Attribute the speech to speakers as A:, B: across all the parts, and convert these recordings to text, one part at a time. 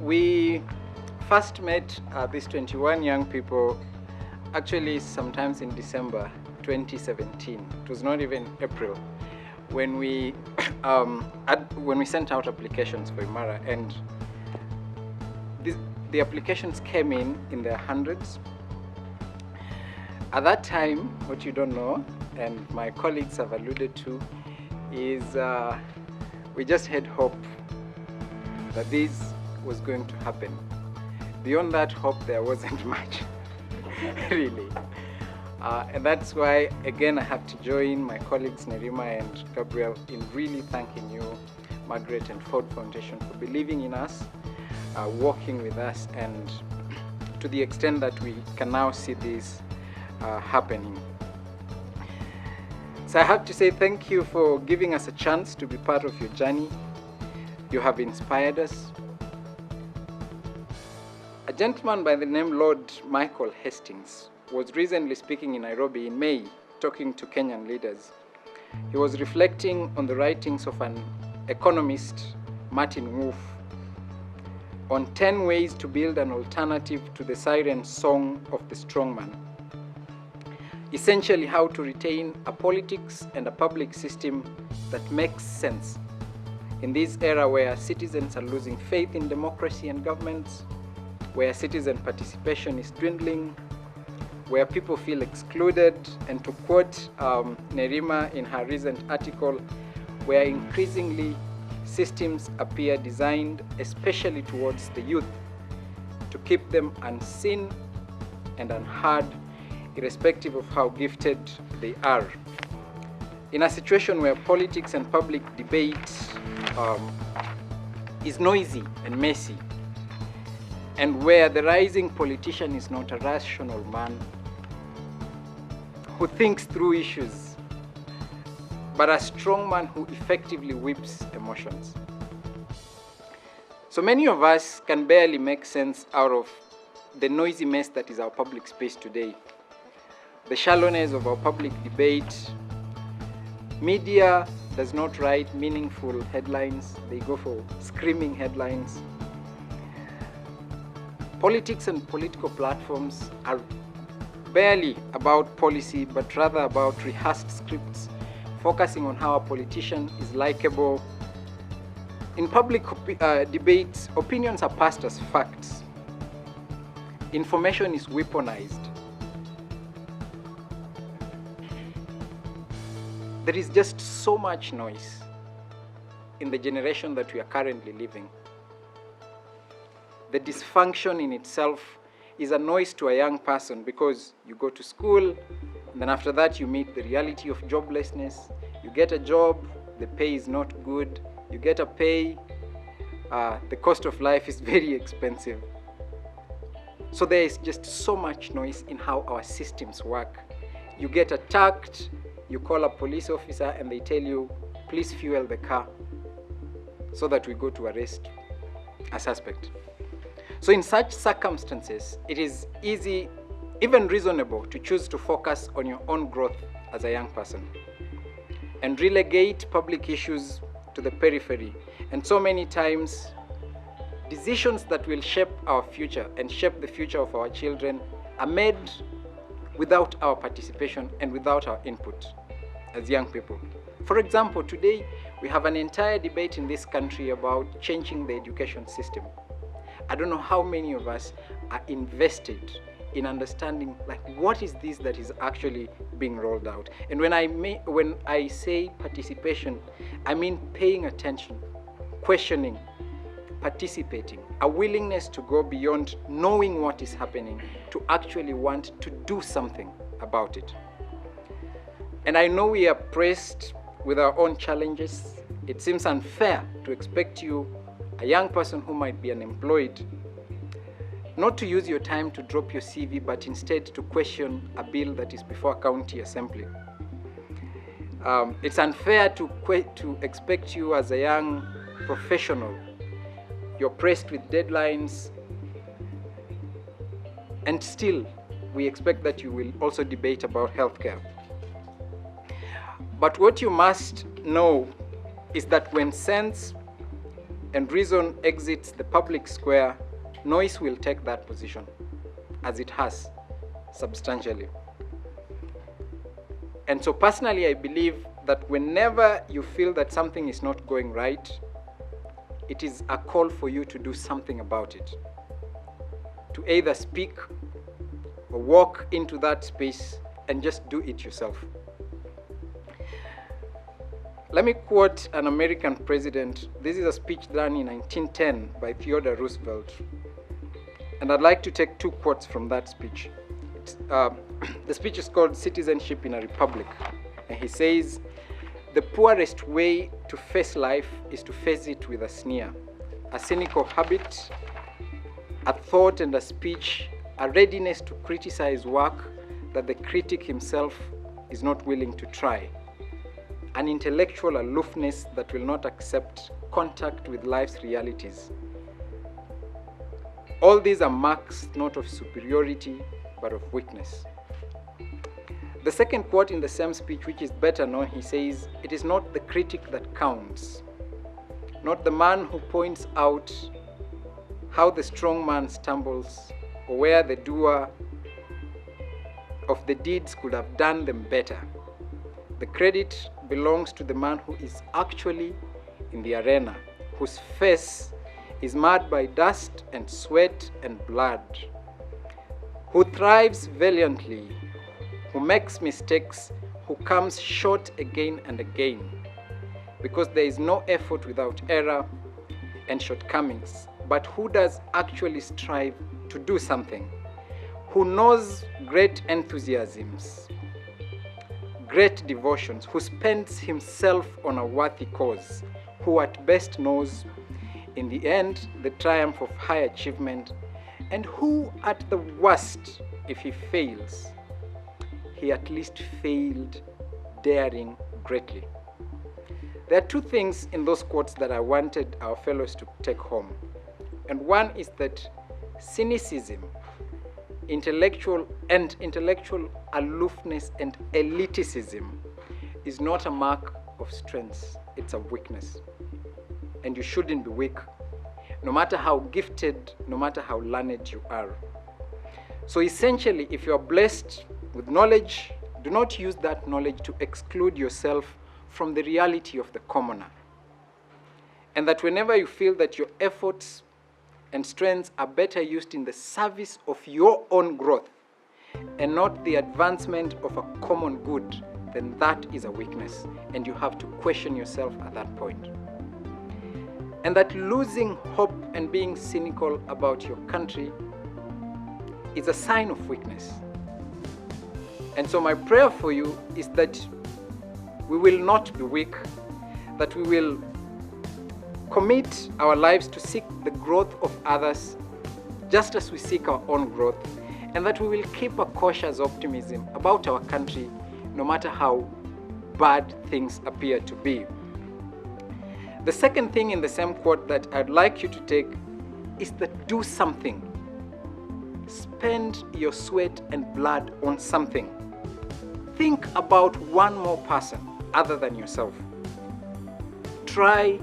A: We first met these 21 young people actually sometimes in December 2017. It was not even April when we sent out applications for Imara, and the applications came in their hundreds. At that time, what you don't know, and my colleagues have alluded to, is we just had hope that this was going to happen. Beyond that hope, there wasn't much, really. And that's why, again, I have to join my colleagues Nerima and Gabriel in really thanking you, Margaret and Ford Foundation, for believing in us, working with us, and to the extent that we can now see this happening. So I have to say thank you for giving us a chance to be part of your journey. You have inspired us. A gentleman by the name Lord Michael Hastings was recently speaking in Nairobi in May, talking to Kenyan leaders. He was reflecting on the writings of an economist, Martin Wolf, on 10 ways to build an alternative to the siren song of the strongman. Essentially, how to retain a politics and a public system that makes sense in this era where citizens are losing faith in democracy and governments, where citizen participation is dwindling, where people feel excluded, and to quote Nerima in her recent article, where increasingly systems appear designed especially towards the youth to keep them unseen and unheard, irrespective of how gifted they are. In a situation where politics and public debate is noisy and messy, and where the rising politician is not a rational man who thinks through issues, but a strong man who effectively whips emotions. So many of us can barely make sense out of the noisy mess that is our public space today, the shallowness of our public debate. Media does not write meaningful headlines. They go for screaming headlines. Politics and political platforms are barely about policy, but rather about rehearsed scripts, focusing on how a politician is likable. In public debates, opinions are passed as facts. Information is weaponized. There is just so much noise in the generation that we are currently living. The dysfunction in itself is a noise to a young person, because you go to school, and then after that you meet the reality of joblessness. You get a job, the pay is not good. You get a pay, the cost of life is very expensive. So there is just so much noise in how our systems work. You get attacked, you call a police officer and they tell you, please fuel the car, so that we go to arrest a suspect. So in such circumstances, it is easy, even reasonable, to choose to focus on your own growth as a young person and relegate public issues to the periphery. And so many times, decisions that will shape our future and shape the future of our children are made without our participation and without our input as young people. For example, today we have an entire debate in this country about changing the education system. I don't know how many of us are invested in understanding, like, what is this that is actually being rolled out. And when I say participation, I mean paying attention, questioning, participating, a willingness to go beyond knowing what is happening to actually want to do something about it. And I know we are pressed with our own challenges. It seems unfair to expect you, a young person who might be unemployed, not to use your time to drop your CV, but instead to question a bill that is before a county assembly. It's unfair to expect you as a young professional. You're pressed with deadlines, and still we expect that you will also debate about healthcare. But what you must know is that when sense and reason exits the public square, noise will take that position, as it has substantially. And so personally, I believe that whenever you feel that something is not going right, it is a call for you to do something about it. To either speak or walk into that space and just do it yourself. Let me quote an American president. This is a speech done in 1910 by Theodore Roosevelt. And I'd like to take two quotes from that speech. The speech is called Citizenship in a Republic. And he says, "The poorest way to face life is to face it with a sneer, a cynical habit, a thought and a speech, a readiness to criticize work that the critic himself is not willing to try, an intellectual aloofness that will not accept contact with life's realities. All these are marks not of superiority, but of weakness." The second quote in the same speech, which is better known, he says, "It is not the critic that counts, not the man who points out how the strong man stumbles, or where the doer of the deeds could have done them better. The credit belongs to the man who is actually in the arena, whose face is marred by dust and sweat and blood, who thrives valiantly, who makes mistakes, who comes short again and again, because there is no effort without error and shortcomings, but who does actually strive to do something, who knows great enthusiasms, great devotions, who spends himself on a worthy cause, who at best knows in the end the triumph of high achievement, and who at the worst, if he fails, he at least failed daring greatly." There are two things in those quotes that I wanted our fellows to take home. And one is that cynicism, intellectual aloofness and elitism is not a mark of strength, it's a weakness. And you shouldn't be weak, no matter how gifted, no matter how learned you are. So essentially, if you are blessed with knowledge, do not use that knowledge to exclude yourself from the reality of the commoner. And that whenever you feel that your efforts and strengths are better used in the service of your own growth and not the advancement of a common good, then that is a weakness, and you have to question yourself at that point. And that losing hope and being cynical about your country is a sign of weakness. And so my prayer for you is that we will not be weak, that we will commit our lives to seek the growth of others just as we seek our own growth, and that we will keep a cautious optimism about our country no matter how bad things appear to be. The second thing in the same quote that I'd like you to take is that do something. Spend your sweat and blood on something. Think about one more person other than yourself. Try,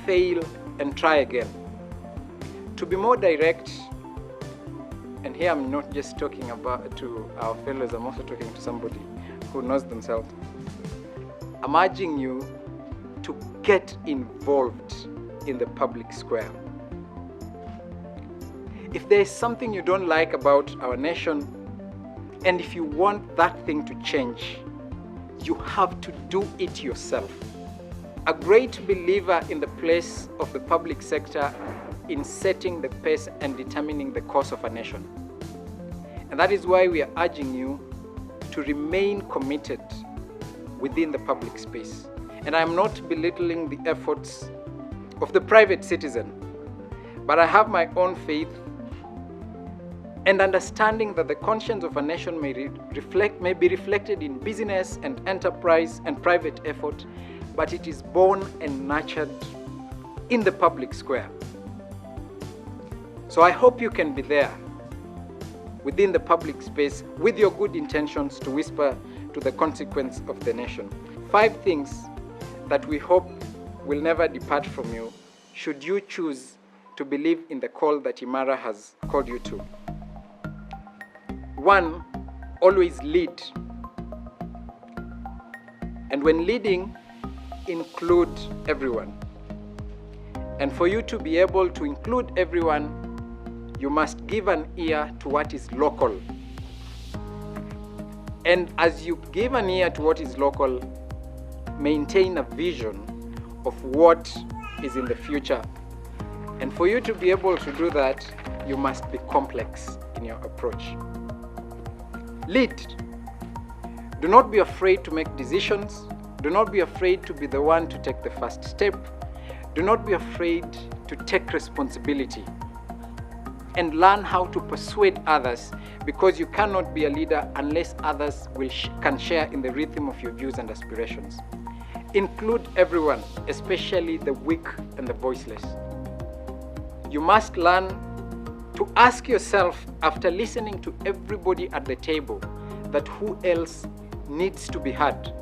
A: fail, and try again. To be more direct, and here I'm not just talking about to our fellows, I'm also talking to somebody who knows themselves. I'm urging you to get involved in the public square. If there is something you don't like about our nation, and if you want that thing to change, you have to do it yourself. A great believer in the place of the public sector in setting the pace and determining the course of a nation. And that is why we are urging you to remain committed within the public space. And I'm not belittling the efforts of the private citizen, but I have my own faith and understanding that the conscience of a nation may be reflected in business and enterprise and private effort, but it is born and nurtured in the public square. So I hope you can be there within the public space with your good intentions to whisper to the consequence of the nation. 5 things that we hope will never depart from you should you choose to believe in the call that Imara has called you to? 1, always lead. And when leading, include everyone. And for you to be able to include everyone, you must give an ear to what is local. And as you give an ear to what is local, maintain a vision of what is in the future. And for you to be able to do that, you must be complex in your approach. Lead. Do not be afraid to make decisions. Do not be afraid to be the one to take the first step. Do not be afraid to take responsibility. And learn how to persuade others, because you cannot be a leader unless others can share in the rhythm of your views and aspirations. Include everyone, especially the weak and the voiceless. You must learn to ask yourself, after listening to everybody at the table, that who else needs to be heard,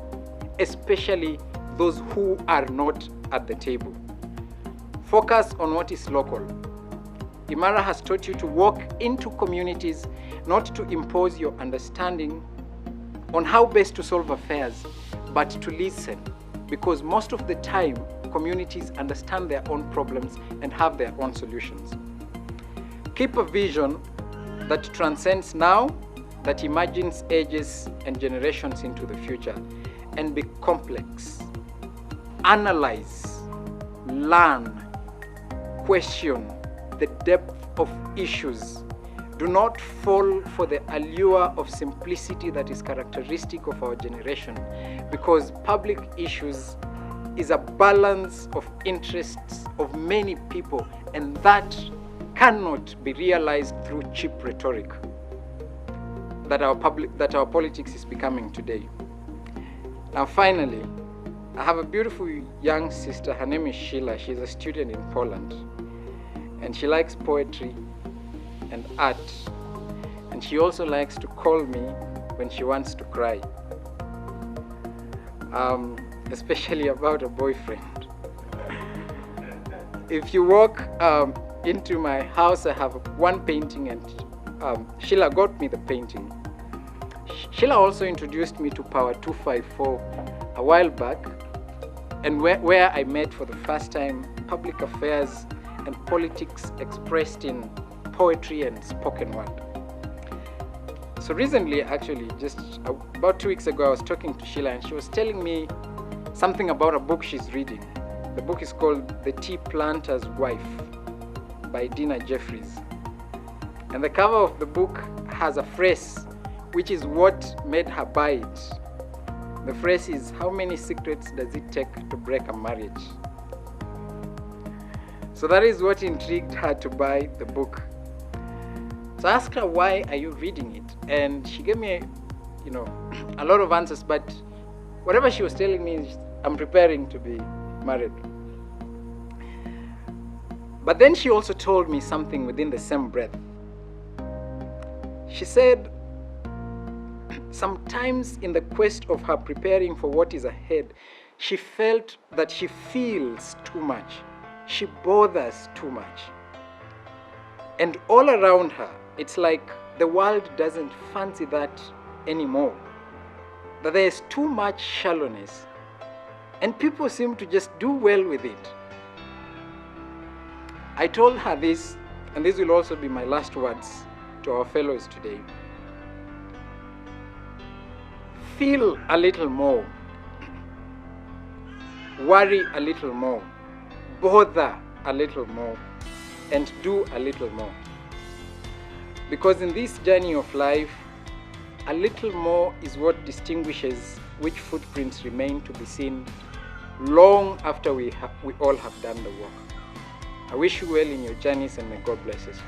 A: especially those who are not at the table. Focus on what is local. Imara has taught you to walk into communities, not to impose your understanding on how best to solve affairs, but to listen, because most of the time, communities understand their own problems and have their own solutions. Keep a vision that transcends now, that imagines ages and generations into the future, and be complex. Analyze, learn, question the depth of issues. Do not fall for the allure of simplicity that is characteristic of our generation, because public issues is a balance of interests of many people, and that cannot be realized through cheap rhetoric that our politics is becoming today. Now finally, I have a beautiful young sister. Her name is Sheila. She's a student in Poland, and she likes poetry and art, and she also likes to call me when she wants to cry, especially about a boyfriend. If you walk into my house, I have one painting, and Sheila got me the painting. Sheila also introduced me to Power 254 a while back, and where I met for the first time public affairs and politics expressed in poetry and spoken word. So recently, actually, just about 2 weeks ago, I was talking to Sheila, and she was telling me something about a book she's reading. The book is called The Tea Planter's Wife by Dina Jeffries. And the cover of the book has a phrase, which is what made her buy it. The phrase is, "How many secrets does it take to break a marriage?" So that is what intrigued her to buy the book. So I asked her, "Why are you reading it?" And she gave me, a lot of answers, but whatever she was telling me is, I'm preparing to be married. But then she also told me something within the same breath. She said, sometimes in the quest of her preparing for what is ahead, she felt that she feels too much. She bothers too much. And all around her, it's like the world doesn't fancy that anymore. That there's too much shallowness. And people seem to just do well with it. I told her this, and this will also be my last words to our fellows today. Feel a little more. Worry a little more. Bother a little more. And do a little more. Because in this journey of life, a little more is what distinguishes which footprints remain to be seen long after we all have done the work. I wish you well in your journeys, and may God bless us.